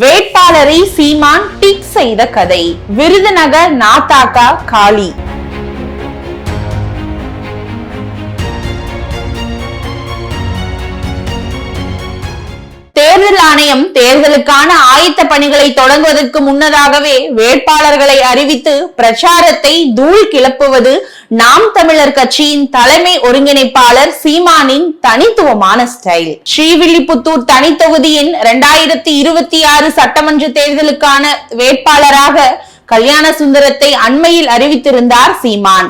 வேட்பாளரை சீமான் டிக் செய்த கதை. விருதுநகர் நாத்தாக்கா காலி. தேர்தல் ஆணையம் தேர்தலுக்கான ஆயத்த பணிகளை தொடங்குவதற்கு முன்னதாகவே வேட்பாளர்களை அறிவித்து பிரச்சாரத்தை தூள் கிளப்புவது நாம் தமிழர் கட்சியின் தலைமை ஒருங்கிணைப்பாளர் சீமானின் தனித்துவமான ஸ்டைல். ஸ்ரீவில்லிபுத்தூர் தனி தொகுதியின் 2026 சட்டமன்ற தேர்தலுக்கான வேட்பாளராக கல்யாணசுந்தரத்தை அண்மையில் அறிவித்திருந்தார் சீமான்.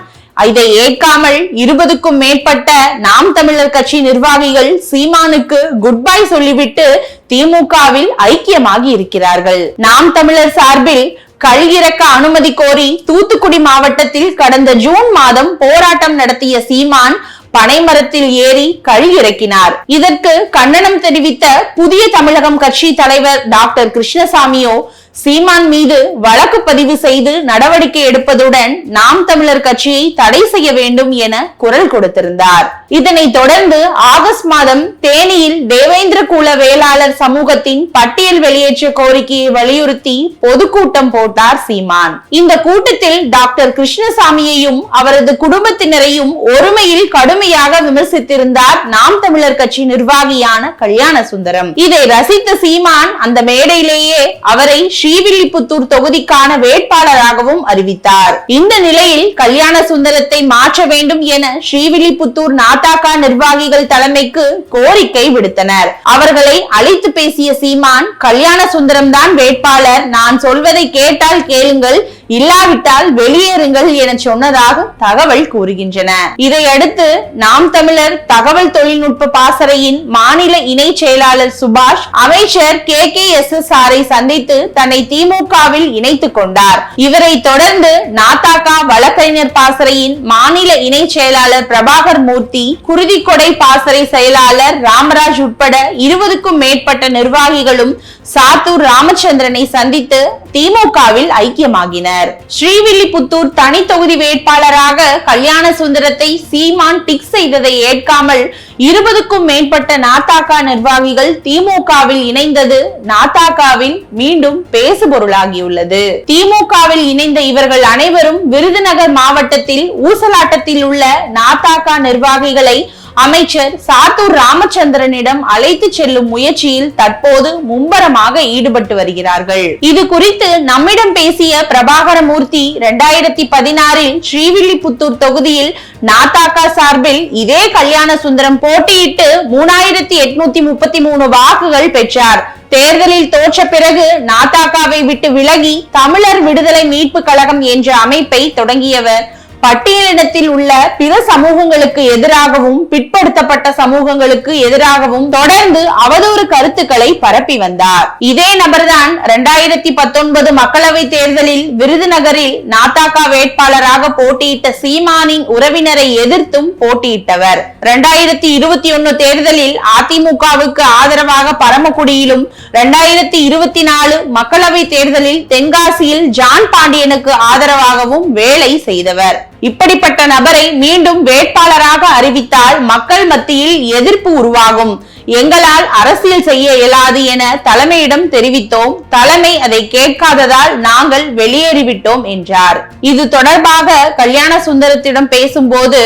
இதை ஏற்காமல் 20க்கும் மேற்பட்ட நாம் தமிழர் கட்சி நிர்வாகிகள் சீமானுக்கு குட் பை சொல்லிவிட்டு திமுகவில் ஐக்கியமாகி இருக்கிறார்கள். நாம் தமிழர் சார்பில் கள் இறக்க அனுமதி கோரி தூத்துக்குடி மாவட்டத்தில் கடந்த ஜூன் மாதம் போராட்டம் நடத்திய சீமான் பனைமரத்தில் ஏறி கள் இறக்கினார். இதற்கு கண்டனம் தெரிவித்த புதிய தமிழகம் கட்சி தலைவர் டாக்டர் கிருஷ்ணசாமியோ சீமான் மீது வழக்கு பதிவு செய்து நடவடிக்கை எடுப்பதுடன் நாம் தமிழர் கட்சியை தடை செய்ய வேண்டும் என குரல் கொடுத்திருந்தார். இதனைத் தொடர்ந்து ஆகஸ்ட் மாதம் தேனியில் தேவேந்திர குல வேளாளர் சமூகத்தின் பட்டியல் வெளியேற்ற கோரிக்கையை வலியுறுத்தி பொதுக்கூட்டம் போட்டார் சீமான். இந்த கூட்டத்தில் டாக்டர் கிருஷ்ணசாமியையும் அவரது குடும்பத்தினரையும் ஒருமையில் கடுமையாக விமர்சித்திருந்தார் நாம் தமிழர் கட்சி நிர்வாகியான கல்யாணசுந்தரம். இதை ரசித்த சீமான் அந்த மேடையிலேயே அவரை ஸ்ரீவில்லிபுத்தூர் தொகுதிக்கான வேட்பாளராகவும் அறிவித்தார். இந்த நிலையில் கல்யாணசுந்தரத்தை மாற்ற வேண்டும் என ஸ்ரீவில்லிபுத்தூர் நாத்தாக்கா நிர்வாகிகள் தலைமைக்கு கோரிக்கை விடுத்தனர். அவர்களை அழைத்து பேசிய சீமான், கல்யாணசுந்தரம் தான் வேட்பாளர், நான் சொல்வதை கேட்டால் கேளுங்கள், இல்லாவிட்டால் வெளியேறுங்கள் என சொன்னதாக தகவல் கூறுகின்றன. இதையடுத்து நாம் தமிழர் தகவல் தொழில்நுட்ப பாசறையின் மாநில இணை செயலாளர் சுபாஷ் அமைச்சர் KKSSR சந்தித்து தன்னை திமுகவில் இணைத்துக் கொண்டார். இவரை தொடர்ந்து நாத்தாக்கா வழக்கறிஞர் பாசறையின் மாநில இணை செயலாளர் பிரபாகர் மூர்த்தி, குருதிக்கொடை பாசறை செயலாளர் ராமராஜ் உட்பட 20க்கும் மேற்பட்ட நிர்வாகிகளும் சாத்தூர் ராமச்சந்திரனை சந்தித்து திமுகவில் ஐக்கியமாகினர். ஸ்ரீவில்லிபுத்தூர் தனி தொகுதி வேட்பாளராக கல்யாணசுந்தரத்தை சீமான் டிக் செய்ததை ஏற்காமல் 20க்கும் மேற்பட்ட நாத்தாக்கா நிர்வாகிகள் திமுகவில் இணைந்தது நாத்தாக்காவில் மீண்டும் பேசுபொருளாகியுள்ளது. திமுகவில் இணைந்த இவர்கள் அனைவரும் விருதுநகர் மாவட்டத்தில் ஊசலாட்டத்தில் உள்ள நாத்தாக்கா நிர்வாகிகளை அமைச்சர் சாத்தூர் ராமச்சந்திரனிடம் அழைத்து செல்லும் முயற்சியில் தற்போது மும்பரமாக ஈடுபட்டு வருகிறார்கள். இது குறித்து நம்மிடம் பேசிய பிரபாகர மூர்த்தி, 2016 ஸ்ரீவில்லிபுத்தூர் தொகுதியில் நாத்தாக்கா சார்பில் இதே கல்யாணசுந்தரம் போட்டியிட்டு 3833 வாக்குகள் பெற்றார். தேர்தலில் தோற்ற பிறகு நாத்தாக்காவை விட்டு விலகி தமிழர் விடுதலை மீட்பு கழகம் என்ற அமைப்பை தொடங்கியவர். பட்டியலினத்தில் உள்ள பிற சமூகங்களுக்கு எதிராகவும் பிற்படுத்தப்பட்ட சமூகங்களுக்கு எதிராகவும் தொடர்ந்து அவதூறு கருத்துக்களை பரப்பி வந்தார். இதே நபர்தான் 2019 மக்களவை தேர்தலில் விருதுநகரில் நாத்தாக்கா வேட்பாளராக போட்டியிட்ட சீமானின் உறவினரை எதிர்த்தும் போட்டியிட்டவர். 2021 தேர்தலில் அதிமுகவுக்கு ஆதரவாக பரமக்குடியிலும், 2024 மக்களவை தேர்தலில் தென்காசியில் ஜான் பாண்டியனுக்கு ஆதரவாகவும் வேலை செய்தவர். இப்படிப்பட்ட நபரை மீண்டும் வேட்பாளராக அறிவித்தால் மக்கள் மத்தியில் எதிர்ப்பு உருவாகும். எங்களால் அரசியல் செய்ய இயலாது என தலைமையிடம் தெரிவித்தோம். தலைமை அதை கேட்காததால் நாங்கள் வெளியேறிவிட்டோம் என்றார். இது தொடர்பாக கல்யாணசுந்தரத்திடம் பேசும்போது,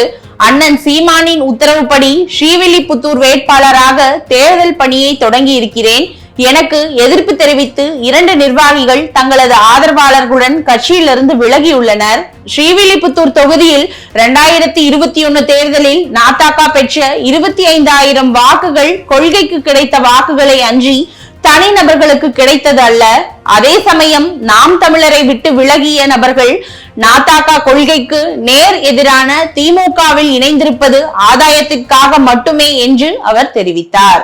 அண்ணன் சீமானின் உத்தரவுப்படி ஸ்ரீவில்லிபுத்தூர் வேட்பாளராக தேர்தல் பணியை தொடங்கி இருக்கிறேன். எனக்கு எதிர்ப்பு தெரிவித்து 2 நிர்வாகிகள் தங்களது ஆதரவாளர்களுடன் கட்சியிலிருந்து விலகியுள்ளனர். ஸ்ரீவில்லிபுத்தூர் தொகுதியில் 2021 தேர்தலில் நாத்தாக்கா பெற்ற 25,000 வாக்குகள் கொள்கைக்கு கிடைத்த வாக்குகளை அன்றி தனிநபர்களுக்கு கிடைத்தது அல்ல. அதே சமயம் நாம் தமிழரை விட்டு விலகிய நபர்கள் நாத்தாக்கா கொள்கைக்கு நேர் எதிரான திமுகவில் இணைந்திருப்பது ஆதாயத்திற்காக மட்டுமே என்று அவர் தெரிவித்தார்.